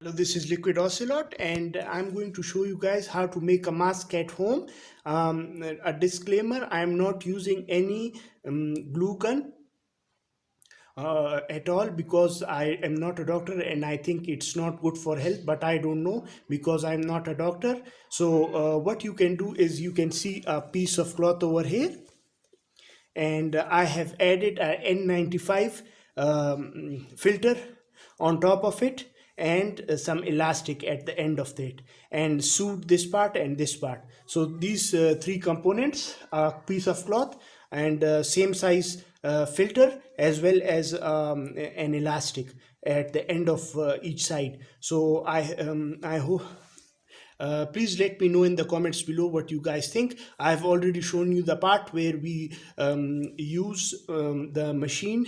Hello, this is LiquidOcelot, and I'm going to show you guys how to make a mask at home. A disclaimer, I am not using any glue gun at all because I am not a doctor and I think it's not good for health, but I don't know because I'm not a doctor. So what you can do is you can see a piece of cloth over here, and I have added a N95 filter on top of it, and some elastic at the end of it, and sewed this part and this part. So these three components, a piece of cloth and same size filter, as well as an elastic at the end of each side. So I hope, please let me know in the comments below what you guys think. I've already shown you the part where we use the machine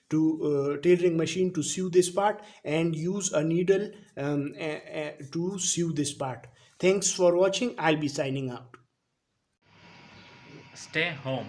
to tailoring machine to sew this part, and use a needle to sew this part. Thanks for watching. I'll be signing out. Stay home.